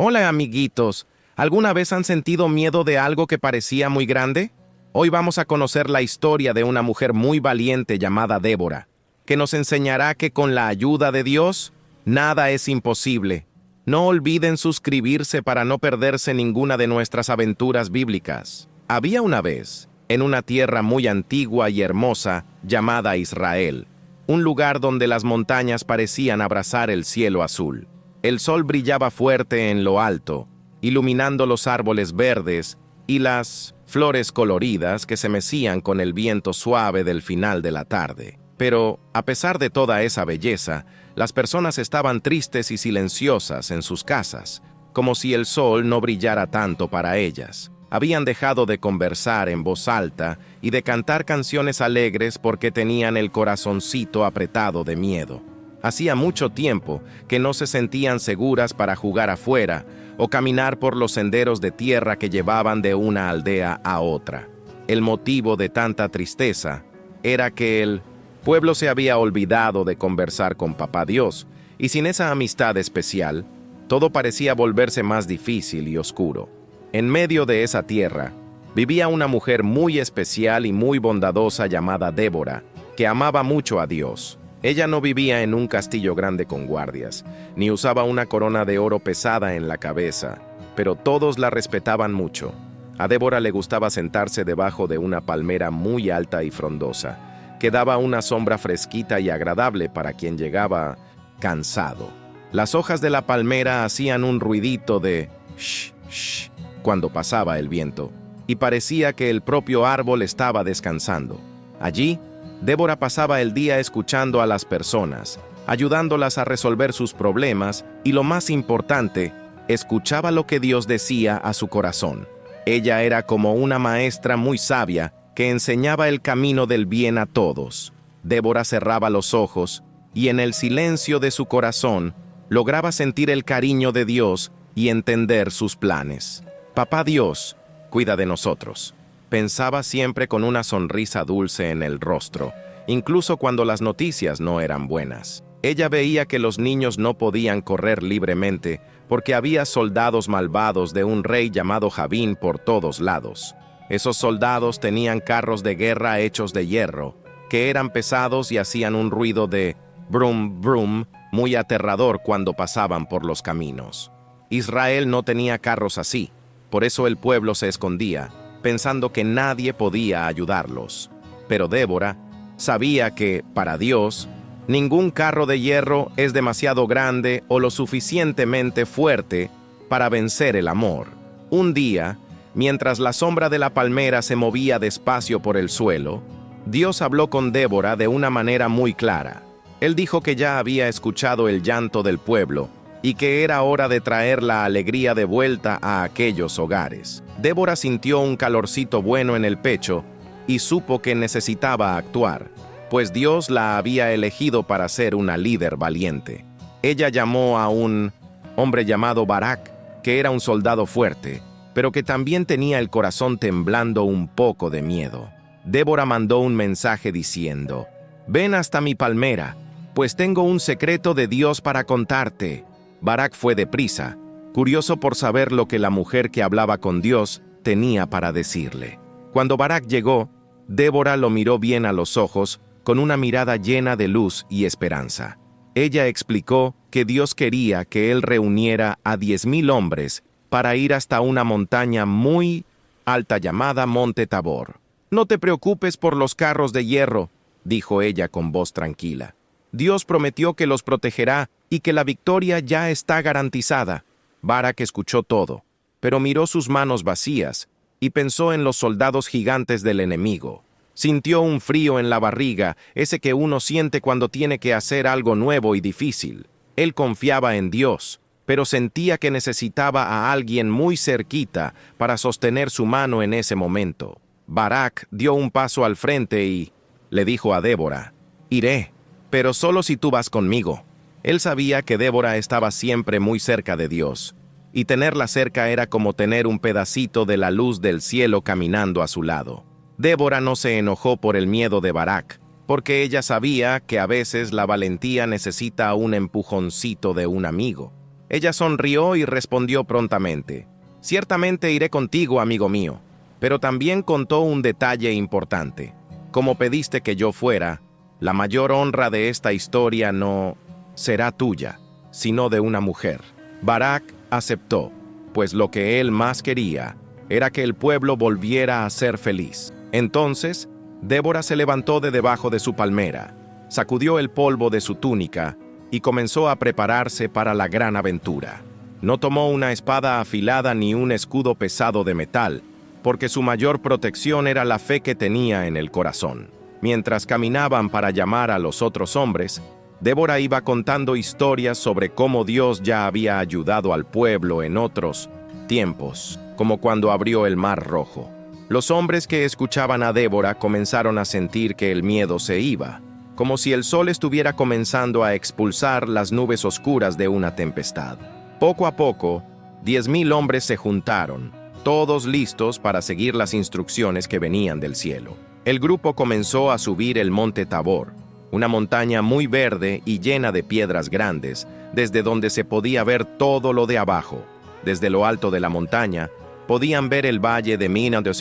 Hola, amiguitos. ¿Alguna vez han sentido miedo de algo que parecía muy grande? Hoy vamos a conocer la historia de una mujer muy valiente llamada Débora, que nos enseñará que con la ayuda de Dios, nada es imposible. No olviden suscribirse para no perderse ninguna de nuestras aventuras bíblicas. Había una vez, en una tierra muy antigua y hermosa llamada Israel, un lugar donde las montañas parecían abrazar el cielo azul. El sol brillaba fuerte en lo alto, iluminando los árboles verdes y las flores coloridas que se mecían con el viento suave del final de la tarde. Pero, a pesar de toda esa belleza, las personas estaban tristes y silenciosas en sus casas, como si el sol no brillara tanto para ellas. Habían dejado de conversar en voz alta y de cantar canciones alegres porque tenían el corazoncito apretado de miedo. Hacía mucho tiempo que no se sentían seguras para jugar afuera o caminar por los senderos de tierra que llevaban de una aldea a otra. El motivo de tanta tristeza era que el pueblo se había olvidado de conversar con Papá Dios, y sin esa amistad especial, todo parecía volverse más difícil y oscuro. En medio de esa tierra, vivía una mujer muy especial y muy bondadosa llamada Débora, que amaba mucho a Dios. Ella no vivía en un castillo grande con guardias, ni usaba una corona de oro pesada en la cabeza, pero todos la respetaban mucho. A Débora le gustaba sentarse debajo de una palmera muy alta y frondosa, que daba una sombra fresquita y agradable para quien llegaba cansado. Las hojas de la palmera hacían un ruidito de shh, shh cuando pasaba el viento, y parecía que el propio árbol estaba descansando. Allí, Débora pasaba el día escuchando a las personas, ayudándolas a resolver sus problemas y, lo más importante, escuchaba lo que Dios decía a su corazón. Ella era como una maestra muy sabia que enseñaba el camino del bien a todos. Débora cerraba los ojos y en el silencio de su corazón lograba sentir el cariño de Dios y entender sus planes. Papá Dios, cuida de nosotros. Pensaba siempre con una sonrisa dulce en el rostro, incluso cuando las noticias no eran buenas. Ella veía que los niños no podían correr libremente porque había soldados malvados de un rey llamado Javín por todos lados. Esos soldados tenían carros de guerra hechos de hierro, que eran pesados y hacían un ruido de brum brum muy aterrador cuando pasaban por los caminos. Israel no tenía carros así, por eso el pueblo se escondía, pensando que nadie podía ayudarlos. Pero Débora sabía que, para Dios, ningún carro de hierro es demasiado grande o lo suficientemente fuerte para vencer el amor. Un día, mientras la sombra de la palmera se movía despacio por el suelo, Dios habló con Débora de una manera muy clara. Él dijo que ya había escuchado el llanto del pueblo y que era hora de traer la alegría de vuelta a aquellos hogares. Débora sintió un calorcito bueno en el pecho y supo que necesitaba actuar, pues Dios la había elegido para ser una líder valiente. Ella llamó a un hombre llamado Barak, que era un soldado fuerte, pero que también tenía el corazón temblando un poco de miedo. Débora mandó un mensaje diciendo: «Ven hasta mi palmera, pues tengo un secreto de Dios para contarte». Barak fue deprisa, curioso por saber lo que la mujer que hablaba con Dios tenía para decirle. Cuando Barak llegó, Débora lo miró bien a los ojos, con una mirada llena de luz y esperanza. Ella explicó que Dios quería que él reuniera a 10,000 hombres para ir hasta una montaña muy alta llamada Monte Tabor. «No te preocupes por los carros de hierro», dijo ella con voz tranquila. «Dios prometió que los protegerá y que la victoria ya está garantizada». Barak escuchó todo, pero miró sus manos vacías y pensó en los soldados gigantes del enemigo. Sintió un frío en la barriga, ese que uno siente cuando tiene que hacer algo nuevo y difícil. Él confiaba en Dios, pero sentía que necesitaba a alguien muy cerquita para sostener su mano en ese momento. Barak dio un paso al frente y le dijo a Débora: «Iré, pero solo si tú vas conmigo». Él sabía que Débora estaba siempre muy cerca de Dios, y tenerla cerca era como tener un pedacito de la luz del cielo caminando a su lado. Débora no se enojó por el miedo de Barak, porque ella sabía que a veces la valentía necesita un empujoncito de un amigo. Ella sonrió y respondió prontamente: «Ciertamente iré contigo, amigo mío», pero también contó un detalle importante. «Como pediste que yo fuera, la mayor honra de esta historia no será tuya, sino de una mujer». Barak aceptó, pues lo que él más quería era que el pueblo volviera a ser feliz. Entonces, Débora se levantó de debajo de su palmera, sacudió el polvo de su túnica y comenzó a prepararse para la gran aventura. No tomó una espada afilada ni un escudo pesado de metal, porque su mayor protección era la fe que tenía en el corazón. Mientras caminaban para llamar a los otros hombres, Débora iba contando historias sobre cómo Dios ya había ayudado al pueblo en otros tiempos, como cuando abrió el Mar Rojo. Los hombres que escuchaban a Débora comenzaron a sentir que el miedo se iba, como si el sol estuviera comenzando a expulsar las nubes oscuras de una tempestad. Poco a poco, 10,000 hombres se juntaron, todos listos para seguir las instrucciones que venían del cielo. El grupo comenzó a subir el monte Tabor, una montaña muy verde y llena de piedras grandes, desde donde se podía ver todo lo de abajo. Desde lo alto de la montaña, podían ver el valle de Mina de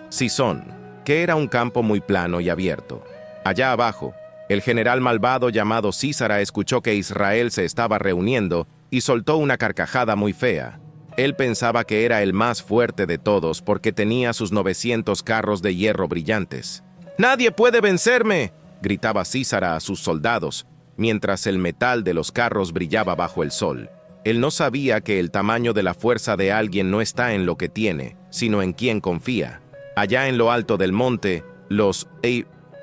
Sison, que era un campo muy plano y abierto. Allá abajo, el general malvado llamado Sísara escuchó que Israel se estaba reuniendo y soltó una carcajada muy fea. Él pensaba que era el más fuerte de todos porque tenía sus 900 carros de hierro brillantes. «¡Nadie puede vencerme!», gritaba Sísara a sus soldados, mientras el metal de los carros brillaba bajo el sol. Él no sabía que el tamaño de la fuerza de alguien no está en lo que tiene, sino en quién confía. Allá en lo alto del monte, los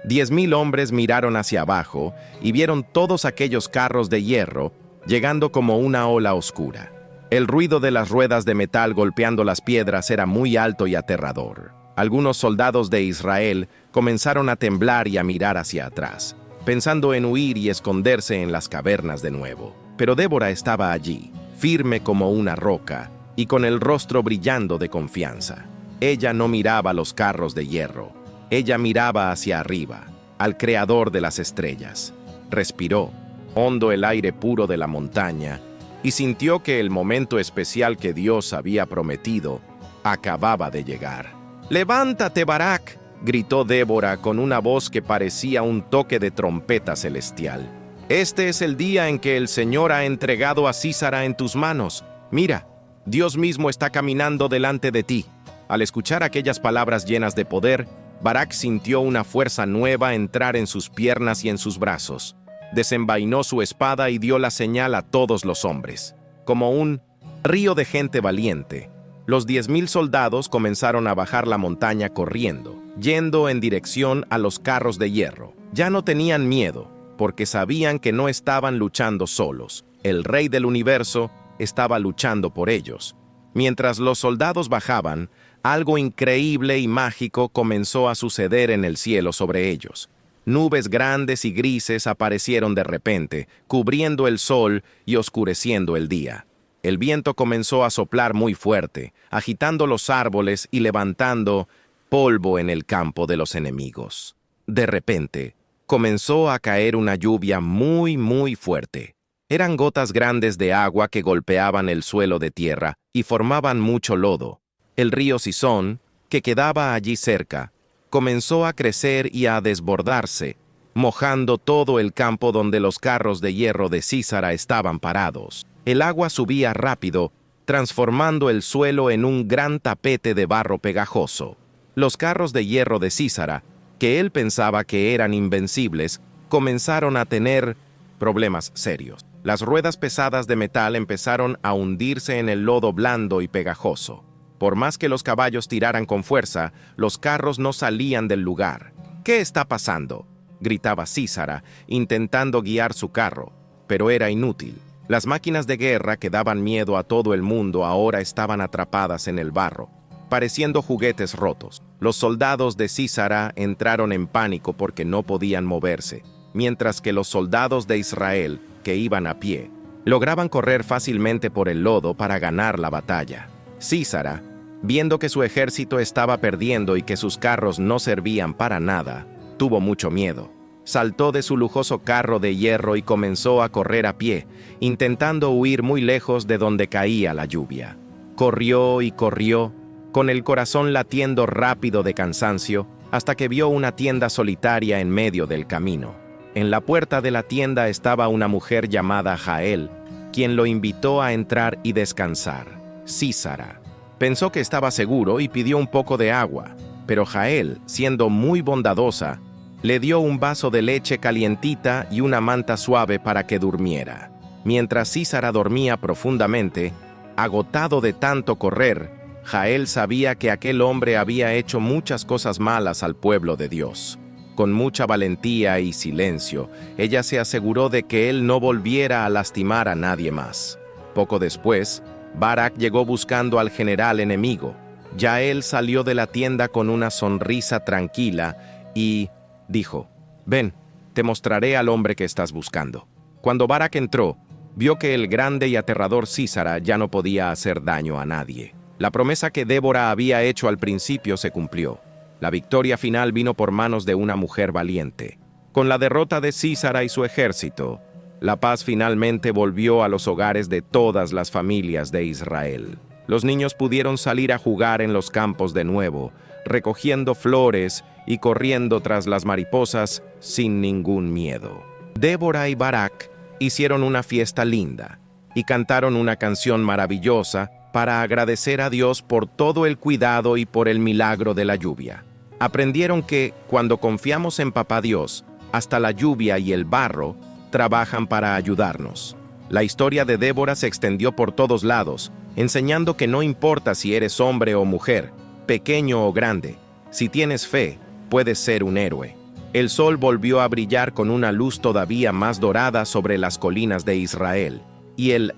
10,000 hombres miraron hacia abajo y vieron todos aquellos carros de hierro llegando como una ola oscura. El ruido de las ruedas de metal golpeando las piedras era muy alto y aterrador. Algunos soldados de Israel comenzaron a temblar y a mirar hacia atrás, pensando en huir y esconderse en las cavernas de nuevo. Pero Débora estaba allí, firme como una roca y con el rostro brillando de confianza. Ella no miraba los carros de hierro, ella miraba hacia arriba, al Creador de las estrellas. Respiró hondo el aire puro de la montaña y sintió que el momento especial que Dios había prometido acababa de llegar. «¡Levántate, Barak!», gritó Débora con una voz que parecía un toque de trompeta celestial. «Este es el día en que el Señor ha entregado a Sísara en tus manos. Mira, Dios mismo está caminando delante de ti». Al escuchar aquellas palabras llenas de poder, Barak sintió una fuerza nueva entrar en sus piernas y en sus brazos. Desenvainó su espada y dio la señal a todos los hombres. Como un río de gente valiente, los 10,000 soldados comenzaron a bajar la montaña corriendo, yendo en dirección a los carros de hierro. Ya no tenían miedo, porque sabían que no estaban luchando solos. El Rey del Universo estaba luchando por ellos. Mientras los soldados bajaban, algo increíble y mágico comenzó a suceder en el cielo sobre ellos. Nubes grandes y grises aparecieron de repente, cubriendo el sol y oscureciendo el día. El viento comenzó a soplar muy fuerte, agitando los árboles y levantando polvo en el campo de los enemigos. De repente, comenzó a caer una lluvia muy fuerte. Eran gotas grandes de agua que golpeaban el suelo de tierra y formaban mucho lodo. El río Sison, que quedaba allí cerca, comenzó a crecer y a desbordarse, mojando todo el campo donde los carros de hierro de Sísara estaban parados. El agua subía rápido, transformando el suelo en un gran tapete de barro pegajoso. Los carros de hierro de Sísara, que él pensaba que eran invencibles, comenzaron a tener problemas serios. Las ruedas pesadas de metal empezaron a hundirse en el lodo blando y pegajoso. Por más que los caballos tiraran con fuerza, los carros no salían del lugar. «¿Qué está pasando?», gritaba Sísara, intentando guiar su carro, pero era inútil. Las máquinas de guerra que daban miedo a todo el mundo ahora estaban atrapadas en el barro, pareciendo juguetes rotos. Los soldados de Sísara entraron en pánico porque no podían moverse, mientras que los soldados de Israel, que iban a pie, lograban correr fácilmente por el lodo para ganar la batalla. Sísara, viendo que su ejército estaba perdiendo y que sus carros no servían para nada, tuvo mucho miedo. Saltó de su lujoso carro de hierro y comenzó a correr a pie, intentando huir muy lejos de donde caía la lluvia. Corrió y corrió, con el corazón latiendo rápido de cansancio, hasta que vio una tienda solitaria en medio del camino. En la puerta de la tienda estaba una mujer llamada Jael, quien lo invitó a entrar y descansar. Sísara. Pensó que estaba seguro y pidió un poco de agua, pero Jael, siendo muy bondadosa, le dio un vaso de leche calientita y una manta suave para que durmiera. Mientras Sísara dormía profundamente, agotado de tanto correr, Jael sabía que aquel hombre había hecho muchas cosas malas al pueblo de Dios. Con mucha valentía y silencio, ella se aseguró de que él no volviera a lastimar a nadie más. Poco después, Barak llegó buscando al general enemigo. Jael salió de la tienda con una sonrisa tranquila y dijo: «Ven, te mostraré al hombre que estás buscando». Cuando Barak entró, vio que el grande y aterrador Sísara ya no podía hacer daño a nadie. La promesa que Débora había hecho al principio se cumplió. La victoria final vino por manos de una mujer valiente. Con la derrota de Sísara y su ejército, la paz finalmente volvió a los hogares de todas las familias de Israel. Los niños pudieron salir a jugar en los campos de nuevo, recogiendo flores y corriendo tras las mariposas sin ningún miedo. Débora y Barak hicieron una fiesta linda y cantaron una canción maravillosa para agradecer a Dios por todo el cuidado y por el milagro de la lluvia. Aprendieron que, cuando confiamos en Papá Dios, hasta la lluvia y el barro trabajan para ayudarnos. La historia de Débora se extendió por todos lados, enseñando que no importa si eres hombre o mujer, pequeño o grande, si tienes fe, puedes ser un héroe. El sol volvió a brillar con una luz todavía más dorada sobre las colinas de Israel, y el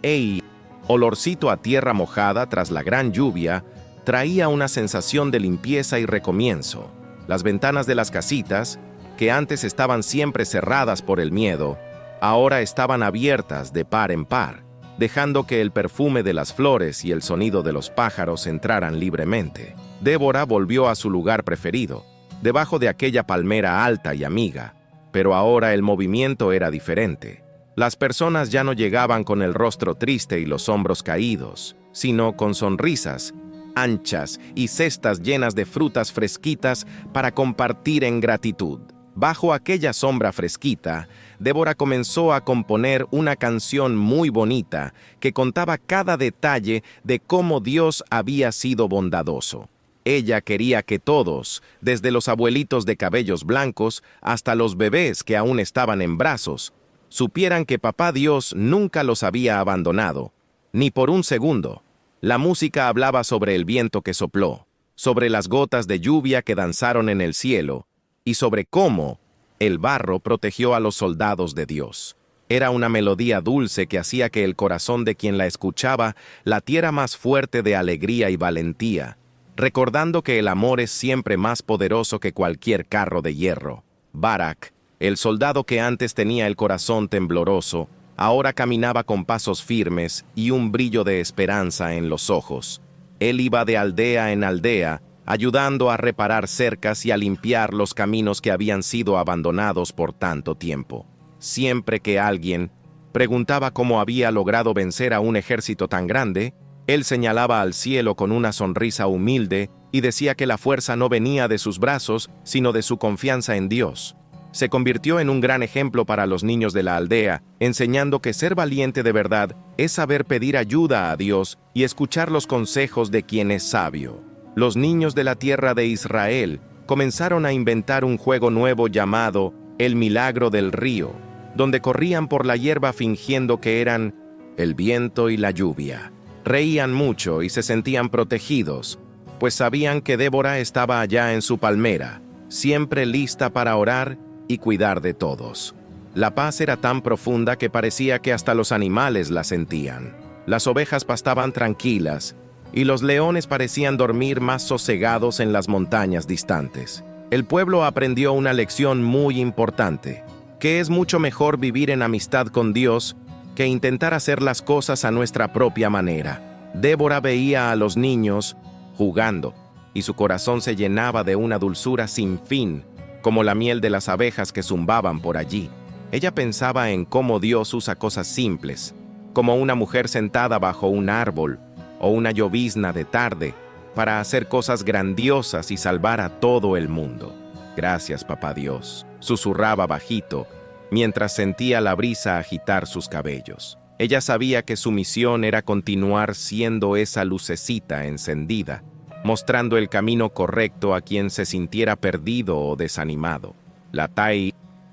olorcito a tierra mojada tras la gran lluvia, traía una sensación de limpieza y recomienzo. Las ventanas de las casitas, que antes estaban siempre cerradas por el miedo, ahora estaban abiertas de par en par, dejando que el perfume de las flores y el sonido de los pájaros entraran libremente. Débora volvió a su lugar preferido, debajo de aquella palmera alta y amiga, pero ahora el movimiento era diferente. Las personas ya no llegaban con el rostro triste y los hombros caídos, sino con sonrisas anchas y cestas llenas de frutas fresquitas para compartir en gratitud. Bajo aquella sombra fresquita, Débora comenzó a componer una canción muy bonita que contaba cada detalle de cómo Dios había sido bondadoso. Ella quería que todos, desde los abuelitos de cabellos blancos hasta los bebés que aún estaban en brazos, supieran que Papá Dios nunca los había abandonado, ni por un segundo. La música hablaba sobre el viento que sopló, sobre las gotas de lluvia que danzaron en el cielo, y sobre cómo el barro protegió a los soldados de Dios. Era una melodía dulce que hacía que el corazón de quien la escuchaba latiera más fuerte de alegría y valentía, recordando que el amor es siempre más poderoso que cualquier carro de hierro. Barak, el soldado que antes tenía el corazón tembloroso, ahora caminaba con pasos firmes y un brillo de esperanza en los ojos. Él iba de aldea en aldea, ayudando a reparar cercas y a limpiar los caminos que habían sido abandonados por tanto tiempo. Siempre que alguien preguntaba cómo había logrado vencer a un ejército tan grande, él señalaba al cielo con una sonrisa humilde y decía que la fuerza no venía de sus brazos, sino de su confianza en Dios. Se convirtió en un gran ejemplo para los niños de la aldea, enseñando que ser valiente de verdad es saber pedir ayuda a Dios y escuchar los consejos de quien es sabio. Los niños de la tierra de Israel comenzaron a inventar un juego nuevo llamado el milagro del río, donde corrían por la hierba fingiendo que eran el viento y la lluvia. Reían mucho y se sentían protegidos, pues sabían que Débora estaba allá en su palmera, siempre lista para orar y cuidar de todos. La paz era tan profunda que parecía que hasta los animales la sentían. Las ovejas pastaban tranquilas y los leones parecían dormir más sosegados en las montañas distantes. El pueblo aprendió una lección muy importante, que es mucho mejor vivir en amistad con Dios que intentar hacer las cosas a nuestra propia manera. Débora veía a los niños jugando y su corazón se llenaba de una dulzura sin fin como la miel de las abejas que zumbaban por allí. Ella pensaba en cómo Dios usa cosas simples, como una mujer sentada bajo un árbol o una llovizna de tarde, para hacer cosas grandiosas y salvar a todo el mundo. Gracias, papá Dios, susurraba bajito, mientras sentía la brisa agitar sus cabellos. Ella sabía que su misión era continuar siendo esa lucecita encendida, mostrando el camino correcto a quien se sintiera perdido o desanimado. La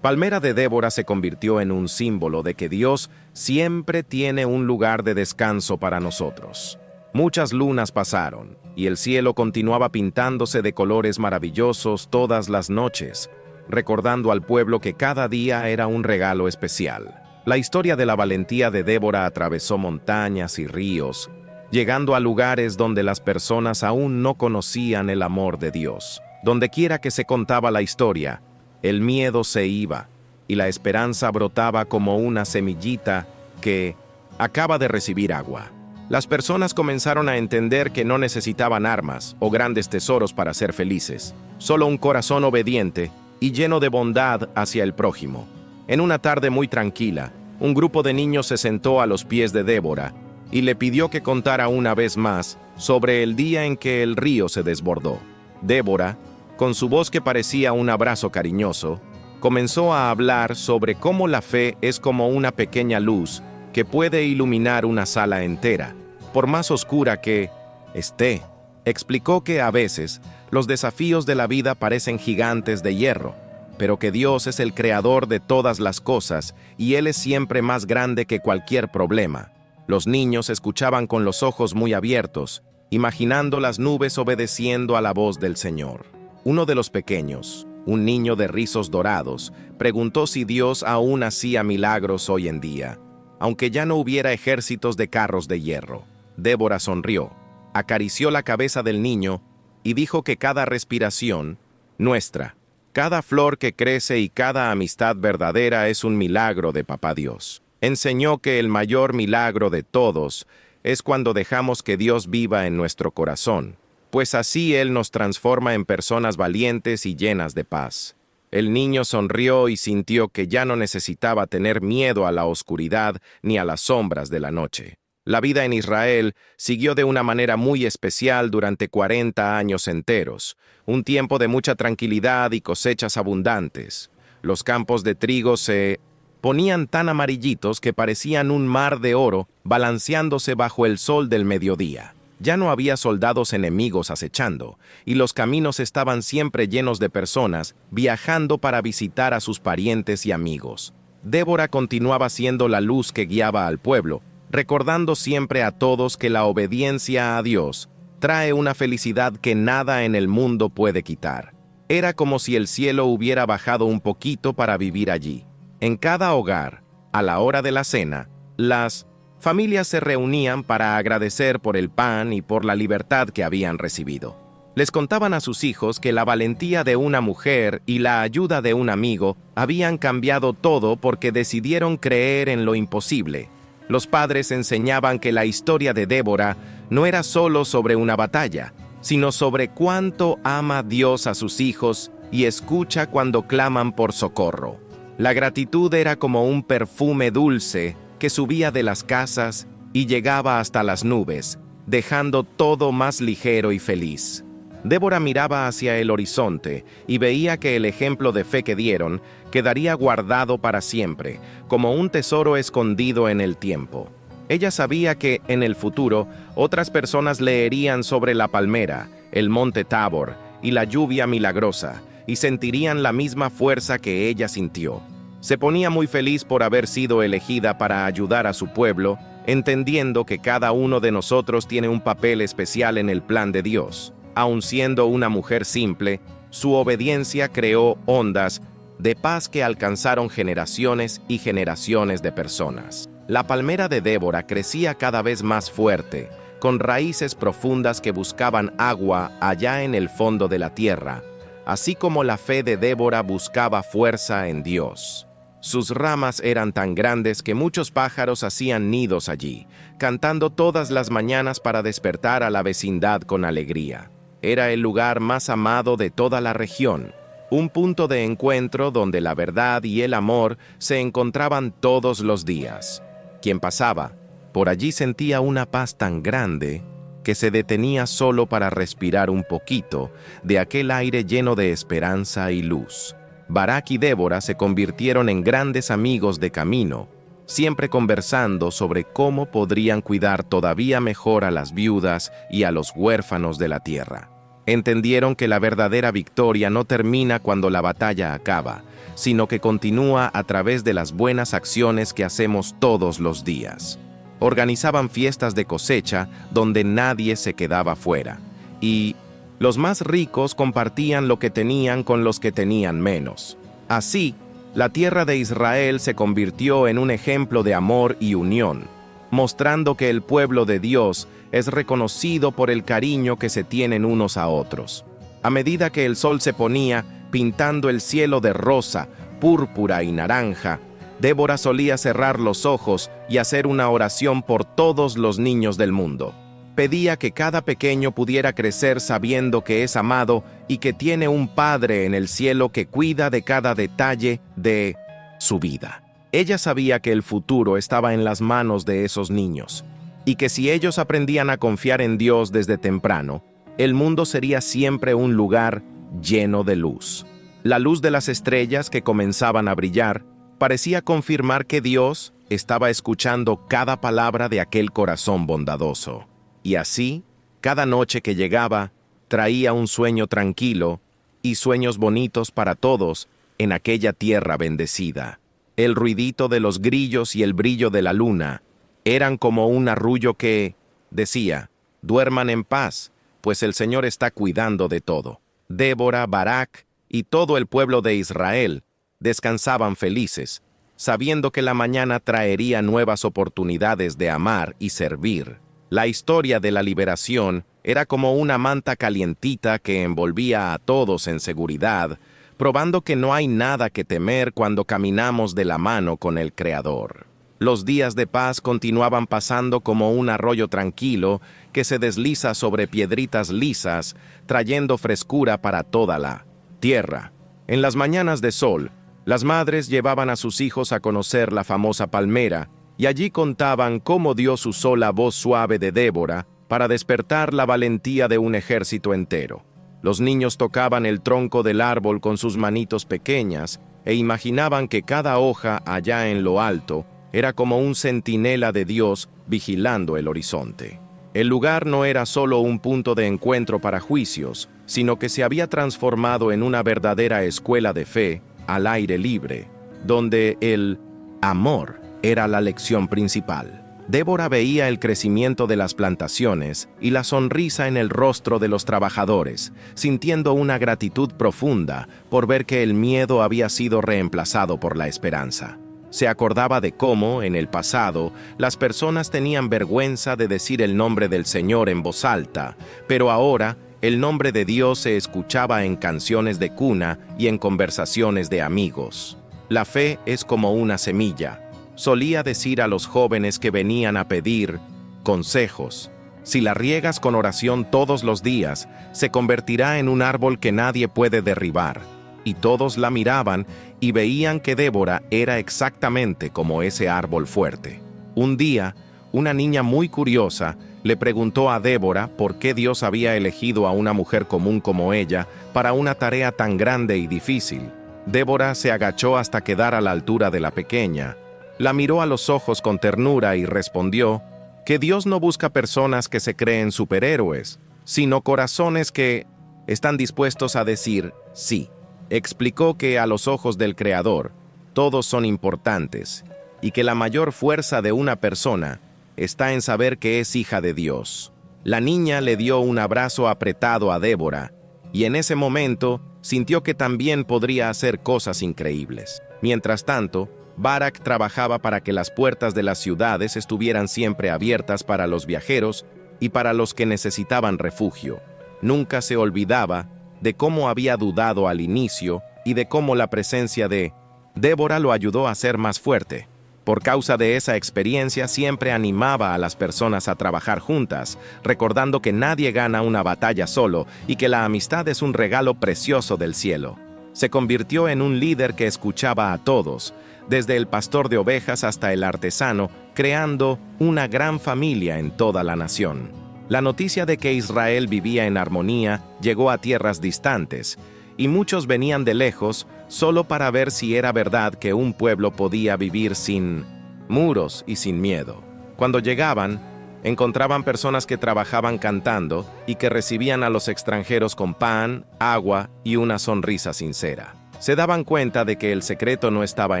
palmera de Débora se convirtió en un símbolo de que Dios siempre tiene un lugar de descanso para nosotros. Muchas lunas pasaron, y el cielo continuaba pintándose de colores maravillosos todas las noches, recordando al pueblo que cada día era un regalo especial. La historia de la valentía de Débora atravesó montañas y ríos, llegando a lugares donde las personas aún no conocían el amor de Dios. Donde quiera que se contaba la historia, el miedo se iba, y la esperanza brotaba como una semillita que acaba de recibir agua. Las personas comenzaron a entender que no necesitaban armas o grandes tesoros para ser felices, solo un corazón obediente y lleno de bondad hacia el prójimo. En una tarde muy tranquila, un grupo de niños se sentó a los pies de Débora y le pidió que contara una vez más sobre el día en que el río se desbordó. Débora, con su voz que parecía un abrazo cariñoso, comenzó a hablar sobre cómo la fe es como una pequeña luz que puede iluminar una sala entera, por más oscura que esté. Explicó que a veces los desafíos de la vida parecen gigantes de hierro, pero que Dios es el creador de todas las cosas y Él es siempre más grande que cualquier problema. Los niños escuchaban con los ojos muy abiertos, imaginando las nubes obedeciendo a la voz del Señor. Uno de los pequeños, un niño de rizos dorados, preguntó si Dios aún hacía milagros hoy en día, aunque ya no hubiera ejércitos de carros de hierro. Débora sonrió, acarició la cabeza del niño y dijo que cada respiración, nuestra, cada flor que crece y cada amistad verdadera es un milagro de Papá Dios. Enseñó que el mayor milagro de todos es cuando dejamos que Dios viva en nuestro corazón, pues así Él nos transforma en personas valientes y llenas de paz. El niño sonrió y sintió que ya no necesitaba tener miedo a la oscuridad ni a las sombras de la noche. La vida en Israel siguió de una manera muy especial durante 40 años enteros, un tiempo de mucha tranquilidad y cosechas abundantes. Los campos de trigo se ponían tan amarillitos que parecían un mar de oro balanceándose bajo el sol del mediodía. Ya no había soldados enemigos acechando, y los caminos estaban siempre llenos de personas viajando para visitar a sus parientes y amigos. Débora continuaba siendo la luz que guiaba al pueblo, recordando siempre a todos que la obediencia a Dios trae una felicidad que nada en el mundo puede quitar. Era como si el cielo hubiera bajado un poquito para vivir allí. En cada hogar, a la hora de la cena, las familias se reunían para agradecer por el pan y por la libertad que habían recibido. Les contaban a sus hijos que la valentía de una mujer y la ayuda de un amigo habían cambiado todo porque decidieron creer en lo imposible. Los padres enseñaban que la historia de Débora no era solo sobre una batalla, sino sobre cuánto ama Dios a sus hijos y escucha cuando claman por socorro. La gratitud era como un perfume dulce que subía de las casas y llegaba hasta las nubes, dejando todo más ligero y feliz. Débora miraba hacia el horizonte y veía que el ejemplo de fe que dieron quedaría guardado para siempre, como un tesoro escondido en el tiempo. Ella sabía que, en el futuro, otras personas leerían sobre la palmera, el monte Tabor y la lluvia milagrosa, y sentirían la misma fuerza que ella sintió. Se ponía muy feliz por haber sido elegida para ayudar a su pueblo, entendiendo que cada uno de nosotros tiene un papel especial en el plan de Dios. Aun siendo una mujer simple, su obediencia creó ondas de paz que alcanzaron generaciones y generaciones de personas. La palmera de Débora crecía cada vez más fuerte, con raíces profundas que buscaban agua allá en el fondo de la tierra, así como la fe de Débora buscaba fuerza en Dios. Sus ramas eran tan grandes que muchos pájaros hacían nidos allí, cantando todas las mañanas para despertar a la vecindad con alegría. Era el lugar más amado de toda la región, un punto de encuentro donde la verdad y el amor se encontraban todos los días. Quien pasaba por allí sentía una paz tan grande que se detenía solo para respirar un poquito de aquel aire lleno de esperanza y luz. Barak y Débora se convirtieron en grandes amigos de camino, siempre conversando sobre cómo podrían cuidar todavía mejor a las viudas y a los huérfanos de la tierra. Entendieron que la verdadera victoria no termina cuando la batalla acaba, sino que continúa a través de las buenas acciones que hacemos todos los días. Organizaban fiestas de cosecha donde nadie se quedaba fuera, y los más ricos compartían lo que tenían con los que tenían menos. Así, la tierra de Israel se convirtió en un ejemplo de amor y unión, mostrando que el pueblo de Dios es reconocido por el cariño que se tienen unos a otros. A medida que el sol se ponía, pintando el cielo de rosa, púrpura y naranja, Débora solía cerrar los ojos y hacer una oración por todos los niños del mundo. Pedía que cada pequeño pudiera crecer sabiendo que es amado y que tiene un Padre en el cielo que cuida de cada detalle de su vida. Ella sabía que el futuro estaba en las manos de esos niños, y que si ellos aprendían a confiar en Dios desde temprano, el mundo sería siempre un lugar lleno de luz. La luz de las estrellas que comenzaban a brillar parecía confirmar que Dios estaba escuchando cada palabra de aquel corazón bondadoso. Y así, cada noche que llegaba, traía un sueño tranquilo y sueños bonitos para todos en aquella tierra bendecida. El ruidito de los grillos y el brillo de la luna eran como un arrullo que decía: duerman en paz, pues el Señor está cuidando de todo. Débora, Barak y todo el pueblo de Israel descansaban felices, sabiendo que la mañana traería nuevas oportunidades de amar y servir. La historia de la liberación era como una manta calientita que envolvía a todos en seguridad, probando que no hay nada que temer cuando caminamos de la mano con el Creador. Los días de paz continuaban pasando como un arroyo tranquilo que se desliza sobre piedritas lisas, trayendo frescura para toda la tierra. En las mañanas de sol, las madres llevaban a sus hijos a conocer la famosa palmera, y allí contaban cómo Dios usó la voz suave de Débora para despertar la valentía de un ejército entero. Los niños tocaban el tronco del árbol con sus manitos pequeñas e imaginaban que cada hoja allá en lo alto era como un centinela de Dios vigilando el horizonte. El lugar no era solo un punto de encuentro para juicios, sino que se había transformado en una verdadera escuela de fe al aire libre, donde el amor era la lección principal. Débora veía el crecimiento de las plantaciones y la sonrisa en el rostro de los trabajadores, sintiendo una gratitud profunda por ver que el miedo había sido reemplazado por la esperanza. Se acordaba de cómo, en el pasado, las personas tenían vergüenza de decir el nombre del Señor en voz alta, pero ahora el nombre de Dios se escuchaba en canciones de cuna y en conversaciones de amigos. La fe es como una semilla. Solía decir a los jóvenes que venían a pedir consejos: si la riegas con oración todos los días, se convertirá en un árbol que nadie puede derribar. Y todos la miraban y veían que Débora era exactamente como ese árbol fuerte. Un día, una niña muy curiosa le preguntó a Débora por qué Dios había elegido a una mujer común como ella para una tarea tan grande y difícil. Débora se agachó hasta quedar a la altura de la pequeña. La miró a los ojos con ternura y respondió que Dios no busca personas que se creen superhéroes, sino corazones que están dispuestos a decir sí. Explicó que a los ojos del Creador, todos son importantes, y que la mayor fuerza de una persona está en saber que es hija de Dios. La niña le dio un abrazo apretado a Débora, y en ese momento sintió que también podría hacer cosas increíbles. Mientras tanto, Barak trabajaba para que las puertas de las ciudades estuvieran siempre abiertas para los viajeros y para los que necesitaban refugio. Nunca se olvidaba de cómo había dudado al inicio y de cómo la presencia de Débora lo ayudó a ser más fuerte. Por causa de esa experiencia, siempre animaba a las personas a trabajar juntas, recordando que nadie gana una batalla solo y que la amistad es un regalo precioso del cielo. Se convirtió en un líder que escuchaba a todos, desde el pastor de ovejas hasta el artesano, creando una gran familia en toda la nación. La noticia de que Israel vivía en armonía llegó a tierras distantes, y muchos venían de lejos solo para ver si era verdad que un pueblo podía vivir sin muros y sin miedo. Cuando llegaban, encontraban personas que trabajaban cantando y que recibían a los extranjeros con pan, agua y una sonrisa sincera. Se daban cuenta de que el secreto no estaba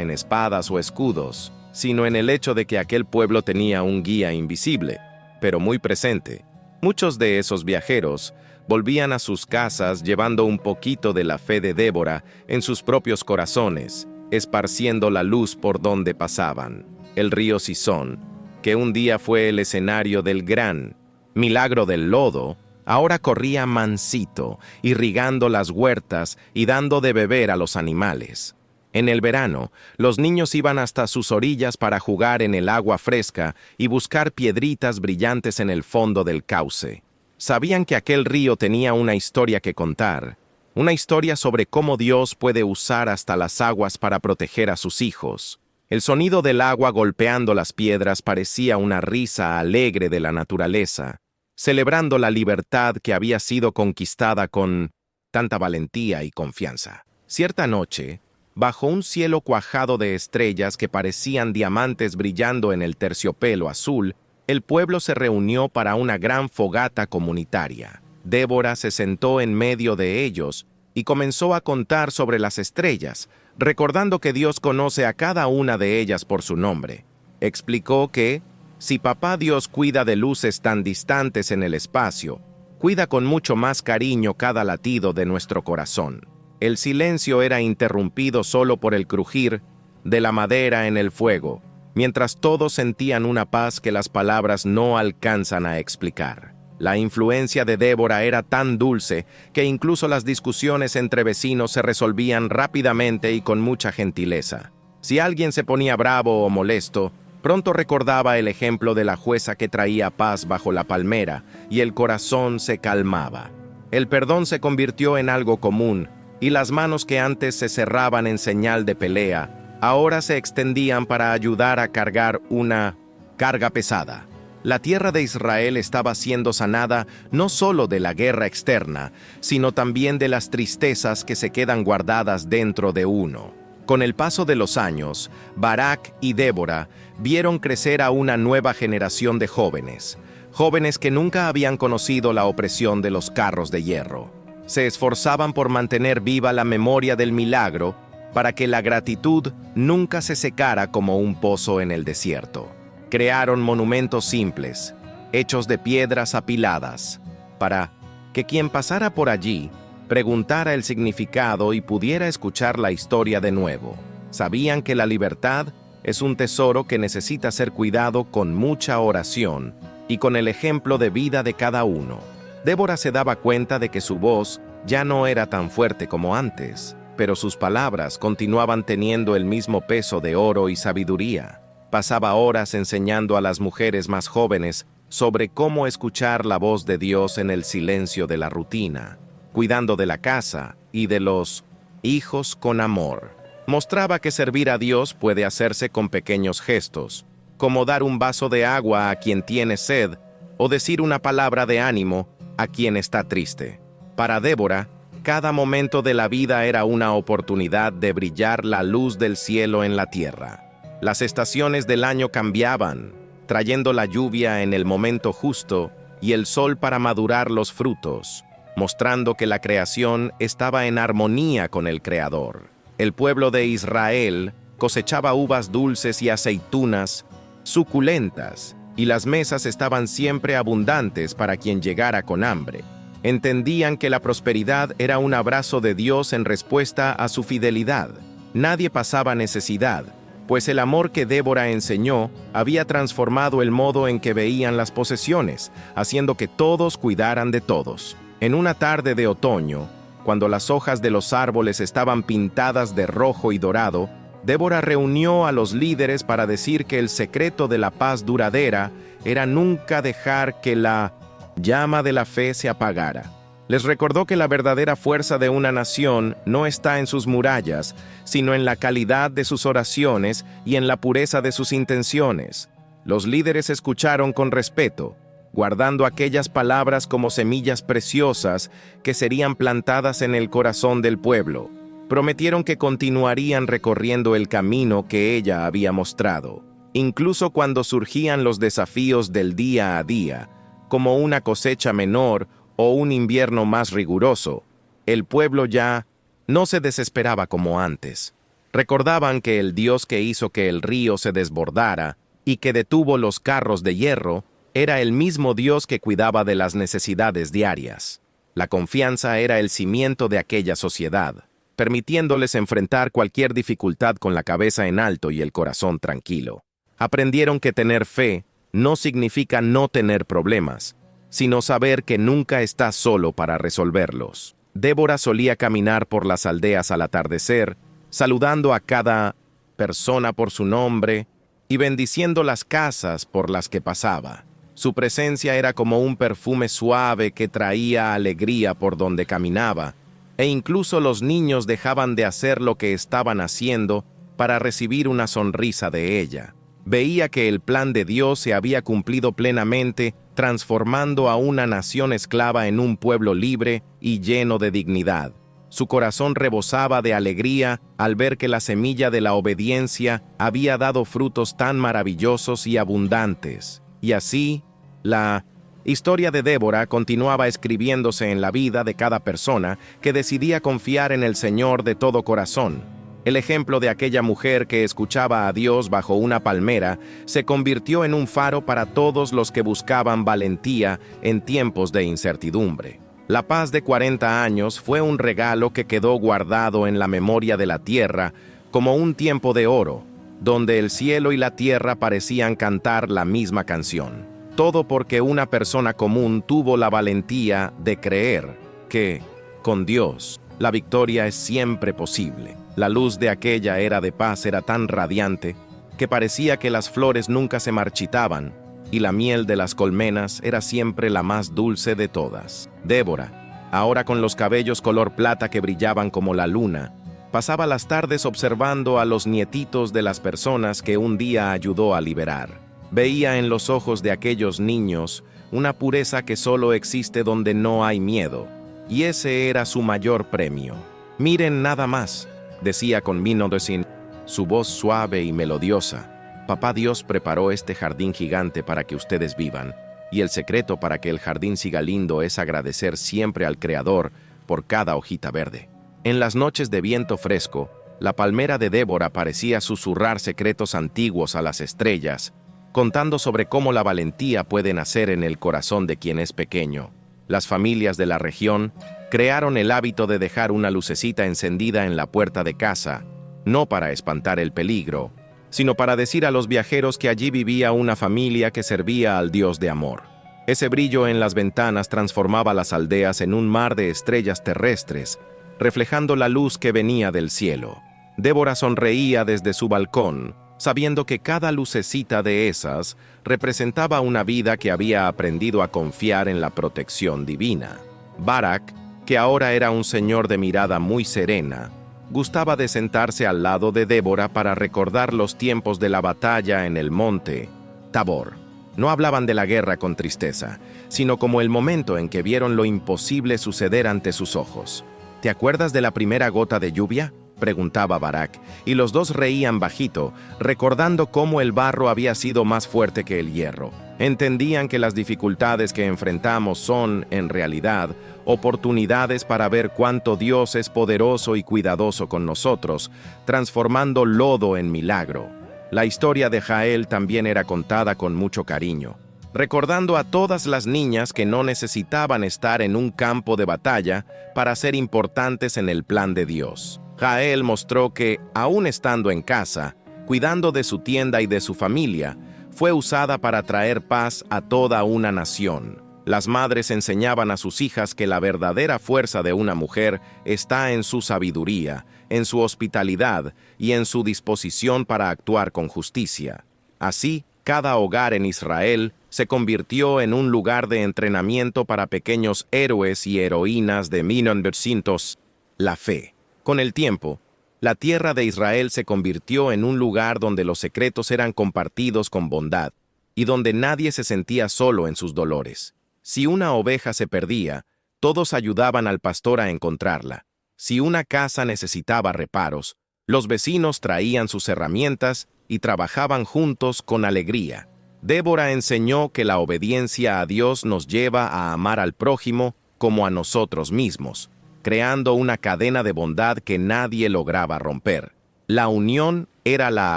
en espadas o escudos, sino en el hecho de que aquel pueblo tenía un guía invisible, pero muy presente. Muchos de esos viajeros volvían a sus casas llevando un poquito de la fe de Débora en sus propios corazones, esparciendo la luz por donde pasaban. El río Cisón, que un día fue el escenario del gran milagro del lodo, ahora corría mansito, irrigando las huertas y dando de beber a los animales. En el verano, los niños iban hasta sus orillas para jugar en el agua fresca y buscar piedritas brillantes en el fondo del cauce. Sabían que aquel río tenía una historia que contar, una historia sobre cómo Dios puede usar hasta las aguas para proteger a sus hijos. El sonido del agua golpeando las piedras parecía una risa alegre de la naturaleza, celebrando la libertad que había sido conquistada con tanta valentía y confianza. Cierta noche, bajo un cielo cuajado de estrellas que parecían diamantes brillando en el terciopelo azul, el pueblo se reunió para una gran fogata comunitaria. Débora se sentó en medio de ellos y comenzó a contar sobre las estrellas, recordando que Dios conoce a cada una de ellas por su nombre. Explicó que, si Papá Dios cuida de luces tan distantes en el espacio, cuida con mucho más cariño cada latido de nuestro corazón. El silencio era interrumpido solo por el crujir de la madera en el fuego, mientras todos sentían una paz que las palabras no alcanzan a explicar. La influencia de Débora era tan dulce que incluso las discusiones entre vecinos se resolvían rápidamente y con mucha gentileza. Si alguien se ponía bravo o molesto, pronto recordaba el ejemplo de la jueza que traía paz bajo la palmera y el corazón se calmaba. El perdón se convirtió en algo común y las manos que antes se cerraban en señal de pelea, ahora se extendían para ayudar a cargar una carga pesada. La tierra de Israel estaba siendo sanada no solo de la guerra externa, sino también de las tristezas que se quedan guardadas dentro de uno. Con el paso de los años, Barak y Débora vieron crecer a una nueva generación de jóvenes, jóvenes que nunca habían conocido la opresión de los carros de hierro. Se esforzaban por mantener viva la memoria del milagro para que la gratitud nunca se secara como un pozo en el desierto. Crearon monumentos simples, hechos de piedras apiladas, para que quien pasara por allí preguntara el significado y pudiera escuchar la historia de nuevo. Sabían que la libertad es un tesoro que necesita ser cuidado con mucha oración y con el ejemplo de vida de cada uno. Débora se daba cuenta de que su voz ya no era tan fuerte como antes, pero sus palabras continuaban teniendo el mismo peso de oro y sabiduría. Pasaba horas enseñando a las mujeres más jóvenes sobre cómo escuchar la voz de Dios en el silencio de la rutina, cuidando de la casa y de los hijos con amor. Mostraba que servir a Dios puede hacerse con pequeños gestos, como dar un vaso de agua a quien tiene sed o decir una palabra de ánimo a quien está triste. Para Débora, cada momento de la vida era una oportunidad de brillar la luz del cielo en la tierra. Las estaciones del año cambiaban, trayendo la lluvia en el momento justo y el sol para madurar los frutos, mostrando que la creación estaba en armonía con el Creador. El pueblo de Israel cosechaba uvas dulces y aceitunas suculentas, y las mesas estaban siempre abundantes para quien llegara con hambre. Entendían que la prosperidad era un abrazo de Dios en respuesta a su fidelidad. Nadie pasaba necesidad, pues el amor que Débora enseñó había transformado el modo en que veían las posesiones, haciendo que todos cuidaran de todos. En una tarde de otoño, cuando las hojas de los árboles estaban pintadas de rojo y dorado, Débora reunió a los líderes para decir que el secreto de la paz duradera era nunca dejar que la llama de la fe se apagara. Les recordó que la verdadera fuerza de una nación no está en sus murallas, sino en la calidad de sus oraciones y en la pureza de sus intenciones. Los líderes escucharon con respeto, guardando aquellas palabras como semillas preciosas que serían plantadas en el corazón del pueblo. Prometieron que continuarían recorriendo el camino que ella había mostrado, incluso cuando surgían los desafíos del día a día, como una cosecha menor o un invierno más riguroso. El pueblo ya no se desesperaba como antes. Recordaban que el Dios que hizo que el río se desbordara y que detuvo los carros de hierro era el mismo Dios que cuidaba de las necesidades diarias. La confianza era el cimiento de aquella sociedad, permitiéndoles enfrentar cualquier dificultad con la cabeza en alto y el corazón tranquilo. Aprendieron que tener fe no significa no tener problemas, sino saber que nunca estás solo para resolverlos. Débora solía caminar por las aldeas al atardecer, saludando a cada persona por su nombre y bendiciendo las casas por las que pasaba. Su presencia era como un perfume suave que traía alegría por donde caminaba, e incluso los niños dejaban de hacer lo que estaban haciendo para recibir una sonrisa de ella. Veía que el plan de Dios se había cumplido plenamente, transformando a una nación esclava en un pueblo libre y lleno de dignidad. Su corazón rebosaba de alegría al ver que la semilla de la obediencia había dado frutos tan maravillosos y abundantes. Y así, la historia de Débora continuaba escribiéndose en la vida de cada persona que decidía confiar en el Señor de todo corazón. El ejemplo de aquella mujer que escuchaba a Dios bajo una palmera se convirtió en un faro para todos los que buscaban valentía en tiempos de incertidumbre. La paz de 40 años fue un regalo que quedó guardado en la memoria de la tierra como un tiempo de oro, donde el cielo y la tierra parecían cantar la misma canción. Todo porque una persona común tuvo la valentía de creer que, con Dios, la victoria es siempre posible. La luz de aquella era de paz era tan radiante que parecía que las flores nunca se marchitaban y la miel de las colmenas era siempre la más dulce de todas. Débora, ahora con los cabellos color plata que brillaban como la luna, pasaba las tardes observando a los nietitos de las personas que un día ayudó a liberar. Veía en los ojos de aquellos niños una pureza que solo existe donde no hay miedo, y ese era su mayor premio. «Miren nada más», decía con vino de sin, su voz suave y melodiosa. «Papá Dios preparó este jardín gigante para que ustedes vivan, y el secreto para que el jardín siga lindo es agradecer siempre al Creador por cada hojita verde». En las noches de viento fresco, la palmera de Débora parecía susurrar secretos antiguos a las estrellas, contando sobre cómo la valentía puede nacer en el corazón de quien es pequeño. Las familias de la región crearon el hábito de dejar una lucecita encendida en la puerta de casa, no para espantar el peligro, sino para decir a los viajeros que allí vivía una familia que servía al Dios de amor. Ese brillo en las ventanas transformaba las aldeas en un mar de estrellas terrestres, reflejando la luz que venía del cielo. Débora sonreía desde su balcón, sabiendo que cada lucecita de esas representaba una vida que había aprendido a confiar en la protección divina. Barak, que ahora era un señor de mirada muy serena, gustaba de sentarse al lado de Débora para recordar los tiempos de la batalla en el monte Tabor. No hablaban de la guerra con tristeza, sino como el momento en que vieron lo imposible suceder ante sus ojos. «¿Te acuerdas de la primera gota de lluvia?», preguntaba Barak, y los dos reían bajito, recordando cómo el barro había sido más fuerte que el hierro. Entendían que las dificultades que enfrentamos son, en realidad, oportunidades para ver cuánto Dios es poderoso y cuidadoso con nosotros, transformando lodo en milagro. La historia de Jael también era contada con mucho cariño, recordando a todas las niñas que no necesitaban estar en un campo de batalla para ser importantes en el plan de Dios. Jael mostró que, aún estando en casa, cuidando de su tienda y de su familia, fue usada para traer paz a toda una nación. Las madres enseñaban a sus hijas que la verdadera fuerza de una mujer está en su sabiduría, en su hospitalidad y en su disposición para actuar con justicia. Así, cada hogar en Israel se convirtió en un lugar de entrenamiento para pequeños héroes y heroínas de 1900. La fe. Con el tiempo, la tierra de Israel se convirtió en un lugar donde los secretos eran compartidos con bondad y donde nadie se sentía solo en sus dolores. Si una oveja se perdía, todos ayudaban al pastor a encontrarla. Si una casa necesitaba reparos, los vecinos traían sus herramientas y trabajaban juntos con alegría. Débora enseñó que la obediencia a Dios nos lleva a amar al prójimo como a nosotros mismos, creando una cadena de bondad que nadie lograba romper. La unión era la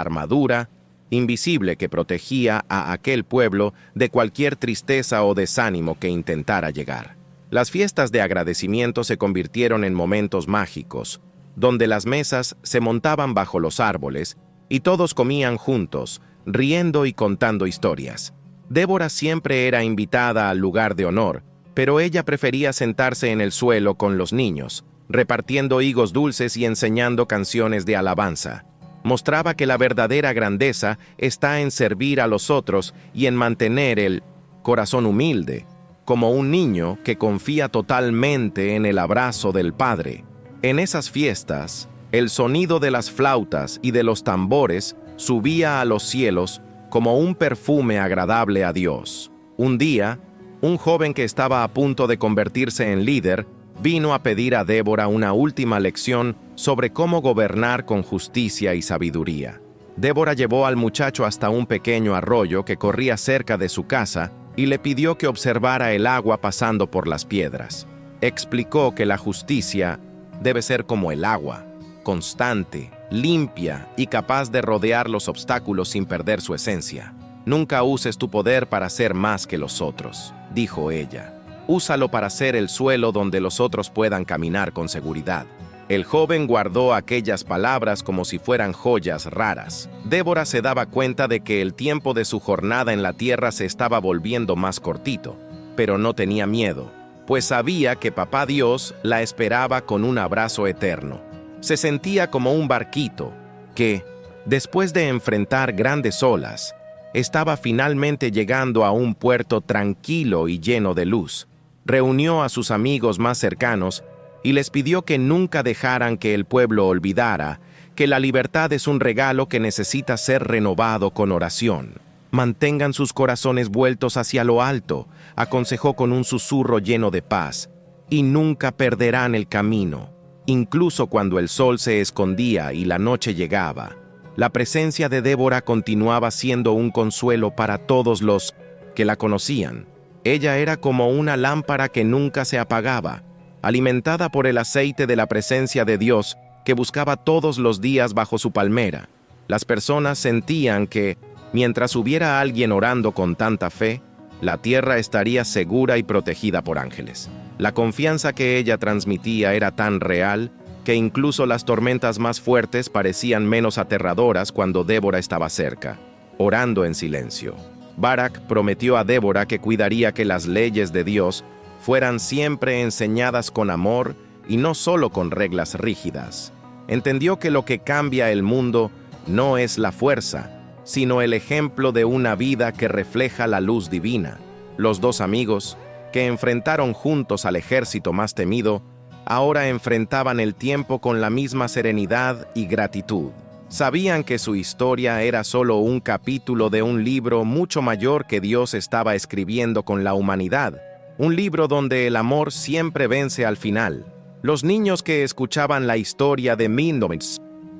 armadura invisible que protegía a aquel pueblo de cualquier tristeza o desánimo que intentara llegar. Las fiestas de agradecimiento se convirtieron en momentos mágicos, donde las mesas se montaban bajo los árboles y todos comían juntos, riendo y contando historias. Débora siempre era invitada al lugar de honor, pero ella prefería sentarse en el suelo con los niños, repartiendo higos dulces y enseñando canciones de alabanza. Mostraba que la verdadera grandeza está en servir a los otros y en mantener el corazón humilde, como un niño que confía totalmente en el abrazo del Padre. En esas fiestas, el sonido de las flautas y de los tambores subía a los cielos como un perfume agradable a Dios. Un día, un joven que estaba a punto de convertirse en líder vino a pedir a Débora una última lección sobre cómo gobernar con justicia y sabiduría. Débora llevó al muchacho hasta un pequeño arroyo que corría cerca de su casa y le pidió que observara el agua pasando por las piedras. Explicó que la justicia debe ser como el agua, constante, limpia y capaz de rodear los obstáculos sin perder su esencia. Nunca uses tu poder para ser más que los otros, dijo ella. Úsalo para ser el suelo donde los otros puedan caminar con seguridad. El joven guardó aquellas palabras como si fueran joyas raras. Débora se daba cuenta de que el tiempo de su jornada en la tierra se estaba volviendo más cortito, pero no tenía miedo, pues sabía que Papá Dios la esperaba con un abrazo eterno. Se sentía como un barquito que, después de enfrentar grandes olas, estaba finalmente llegando a un puerto tranquilo y lleno de luz. Reunió a sus amigos más cercanos y les pidió que nunca dejaran que el pueblo olvidara que la libertad es un regalo que necesita ser renovado con oración. Mantengan sus corazones vueltos hacia lo alto, aconsejó con un susurro lleno de paz, y nunca perderán el camino. Incluso cuando el sol se escondía y la noche llegaba, la presencia de Débora continuaba siendo un consuelo para todos los que la conocían. Ella era como una lámpara que nunca se apagaba, alimentada por el aceite de la presencia de Dios que buscaba todos los días bajo su palmera. Las personas sentían que, mientras hubiera alguien orando con tanta fe, la tierra estaría segura y protegida por ángeles. La confianza que ella transmitía era tan real que incluso las tormentas más fuertes parecían menos aterradoras cuando Débora estaba cerca, orando en silencio. Barak prometió a Débora que cuidaría que las leyes de Dios fueran siempre enseñadas con amor y no solo con reglas rígidas. Entendió que lo que cambia el mundo no es la fuerza, sino el ejemplo de una vida que refleja la luz divina. Los dos amigos, que enfrentaron juntos al ejército más temido, ahora enfrentaban el tiempo con la misma serenidad y gratitud. Sabían que su historia era solo un capítulo de un libro mucho mayor que Dios estaba escribiendo con la humanidad, un libro donde el amor siempre vence al final. Los niños que escuchaban la historia de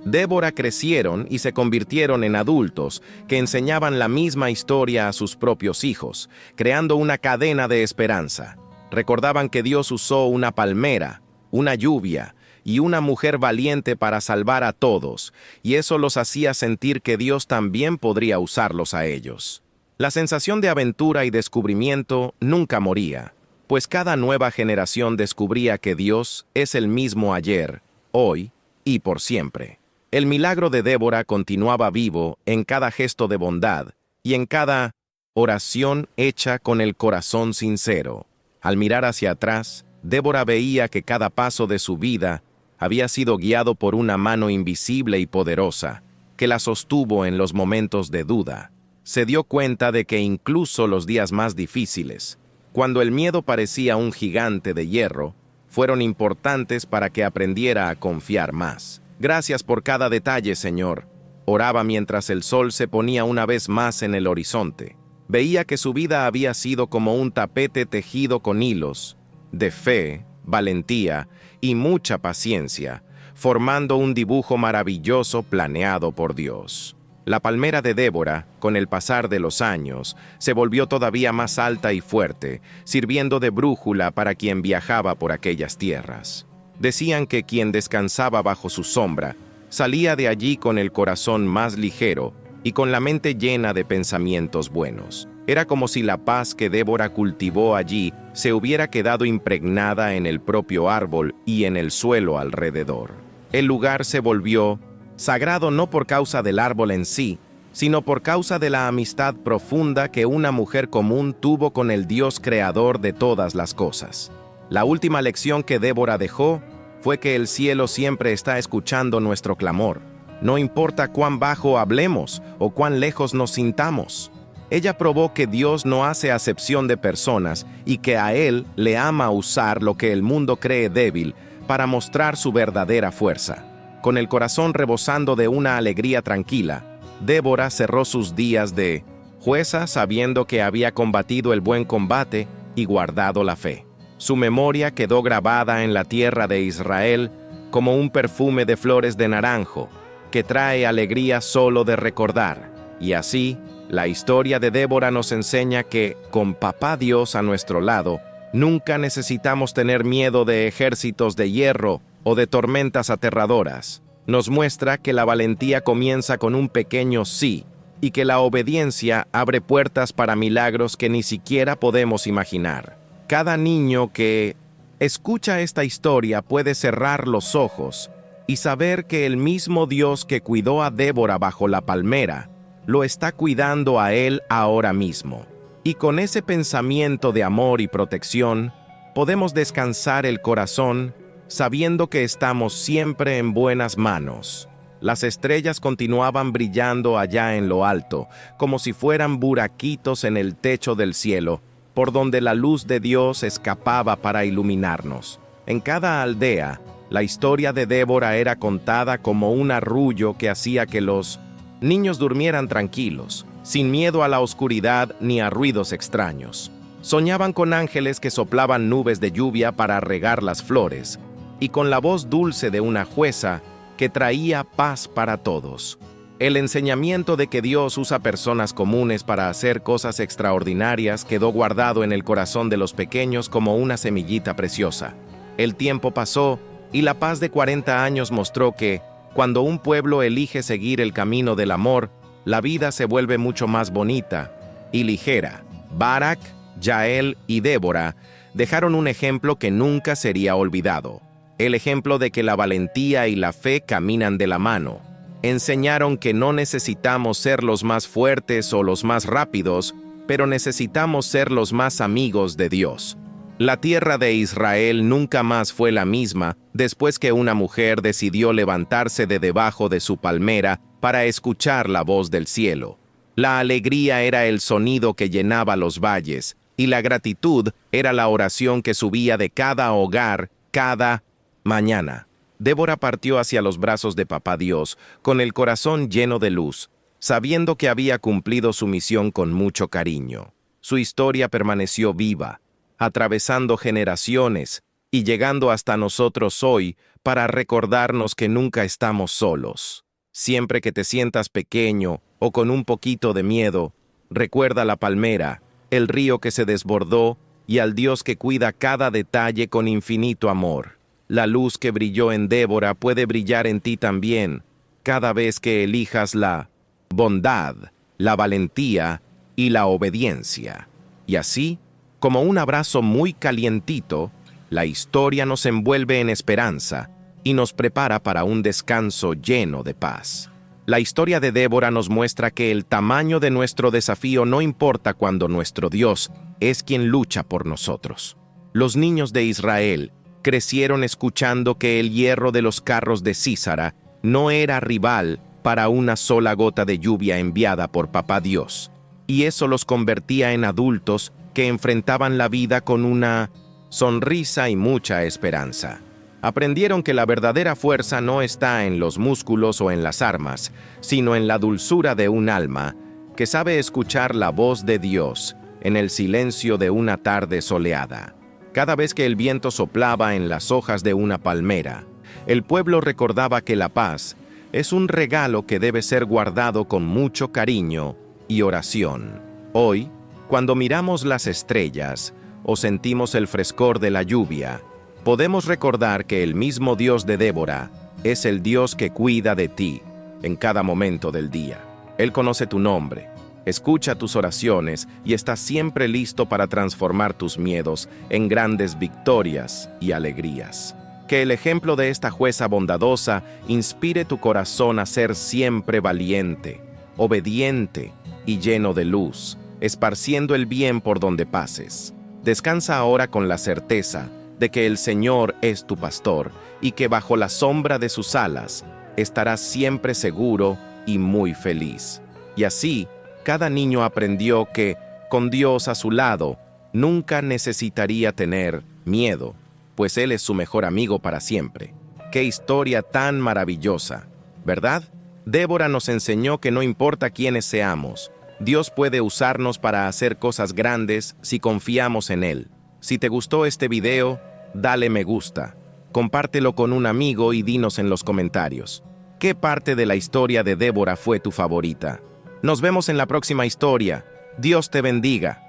Débora crecieron y se convirtieron en adultos que enseñaban la misma historia a sus propios hijos, creando una cadena de esperanza. Recordaban que Dios usó una palmera, una lluvia y una mujer valiente para salvar a todos, y eso los hacía sentir que Dios también podría usarlos a ellos. La sensación de aventura y descubrimiento nunca moría, pues cada nueva generación descubría que Dios es el mismo ayer, hoy y por siempre. El milagro de Débora continuaba vivo en cada gesto de bondad y en cada oración hecha con el corazón sincero. Al mirar hacia atrás, Débora veía que cada paso de su vida había sido guiado por una mano invisible y poderosa, que la sostuvo en los momentos de duda. se dio cuenta de que incluso los días más difíciles, cuando el miedo parecía un gigante de hierro, fueron importantes para que aprendiera a confiar más. Gracias por cada detalle, Señor. Oraba mientras el sol se ponía una vez más en el horizonte. Veía que su vida había sido como un tapete tejido con hilos, de fe, valentía y mucha paciencia, formando un dibujo maravilloso planeado por Dios. La palmera de Débora, con el pasar de los años, se volvió todavía más alta y fuerte, sirviendo de brújula para quien viajaba por aquellas tierras. Decían que quien descansaba bajo su sombra salía de allí con el corazón más ligero y con la mente llena de pensamientos buenos. Era como si la paz que Débora cultivó allí se hubiera quedado impregnada en el propio árbol y en el suelo alrededor. El lugar se volvió sagrado no por causa del árbol en sí, sino por causa de la amistad profunda que una mujer común tuvo con el Dios creador de todas las cosas. La última lección que Débora dejó fue que el cielo siempre está escuchando nuestro clamor, no importa cuán bajo hablemos o cuán lejos nos sintamos. Ella probó que Dios no hace acepción de personas y que a Él le ama usar lo que el mundo cree débil para mostrar su verdadera fuerza. Con el corazón rebosando de una alegría tranquila, Débora cerró sus días de jueza sabiendo que había combatido el buen combate y guardado la fe. Su memoria quedó grabada en la tierra de Israel como un perfume de flores de naranjo, que trae alegría solo de recordar. Y así, la historia de Débora nos enseña que, con Papá Dios a nuestro lado, nunca necesitamos tener miedo de ejércitos de hierro o de tormentas aterradoras. Nos muestra que la valentía comienza con un pequeño sí, y que la obediencia abre puertas para milagros que ni siquiera podemos imaginar. Cada niño que escucha esta historia puede cerrar los ojos y saber que el mismo Dios que cuidó a Débora bajo la palmera, lo está cuidando a él ahora mismo. Y con ese pensamiento de amor y protección, podemos descansar el corazón sabiendo que estamos siempre en buenas manos. Las estrellas continuaban brillando allá en lo alto, como si fueran buraquitos en el techo del cielo, por donde la luz de Dios escapaba para iluminarnos. En cada aldea, la historia de Débora era contada como un arrullo que hacía que los niños durmieran tranquilos, sin miedo a la oscuridad ni a ruidos extraños. Soñaban con ángeles que soplaban nubes de lluvia para regar las flores, y con la voz dulce de una jueza que traía paz para todos. El enseñamiento de que Dios usa personas comunes para hacer cosas extraordinarias quedó guardado en el corazón de los pequeños como una semillita preciosa. El tiempo pasó y la paz de 40 años mostró que, cuando un pueblo elige seguir el camino del amor, la vida se vuelve mucho más bonita y ligera. Barak, Yael y Débora dejaron un ejemplo que nunca sería olvidado. El ejemplo de que la valentía y la fe caminan de la mano. Enseñaron que no necesitamos ser los más fuertes o los más rápidos, pero necesitamos ser los más amigos de Dios. La tierra de Israel nunca más fue la misma después que una mujer decidió levantarse de debajo de su palmera para escuchar la voz del cielo. La alegría era el sonido que llenaba los valles, y la gratitud era la oración que subía de cada hogar cada mañana. Débora partió hacia los brazos de Papá Dios, con el corazón lleno de luz, sabiendo que había cumplido su misión con mucho cariño. Su historia permaneció viva, atravesando generaciones y llegando hasta nosotros hoy para recordarnos que nunca estamos solos. Siempre que te sientas pequeño o con un poquito de miedo, recuerda la palmera, el río que se desbordó y al Dios que cuida cada detalle con infinito amor. La luz que brilló en Débora puede brillar en ti también, cada vez que elijas la bondad, la valentía y la obediencia. Y así, como un abrazo muy calientito, la historia nos envuelve en esperanza y nos prepara para un descanso lleno de paz. La historia de Débora nos muestra que el tamaño de nuestro desafío no importa cuando nuestro Dios es quien lucha por nosotros. Los niños de Israel crecieron escuchando que el hierro de los carros de Sísara no era rival para una sola gota de lluvia enviada por Papá Dios. y eso los convertía en adultos que enfrentaban la vida con una sonrisa y mucha esperanza. Aprendieron que la verdadera fuerza no está en los músculos o en las armas, sino en la dulzura de un alma que sabe escuchar la voz de Dios en el silencio de una tarde soleada. Cada vez que el viento soplaba en las hojas de una palmera, el pueblo recordaba que la paz es un regalo que debe ser guardado con mucho cariño y oración. Hoy, cuando miramos las estrellas o sentimos el frescor de la lluvia, podemos recordar que el mismo Dios de Débora es el Dios que cuida de ti en cada momento del día. Él conoce tu nombre, escucha tus oraciones y está siempre listo para transformar tus miedos en grandes victorias y alegrías. Que el ejemplo de esta jueza bondadosa inspire tu corazón a ser siempre valiente, obediente y lleno de luz, esparciendo el bien por donde pases. Descansa ahora con la certeza de que el Señor es tu pastor y que bajo la sombra de sus alas estarás siempre seguro y muy feliz. Y así, cada niño aprendió que, con Dios a su lado, nunca necesitaría tener miedo, pues Él es su mejor amigo para siempre. ¡Qué historia tan maravillosa! ¿Verdad? Débora nos enseñó que no importa quiénes seamos, Dios puede usarnos para hacer cosas grandes si confiamos en Él. Si te gustó este video, dale me gusta, compártelo con un amigo y dinos en los comentarios. ¿Qué parte de la historia de Débora fue tu favorita? Nos vemos en la próxima historia. Dios te bendiga.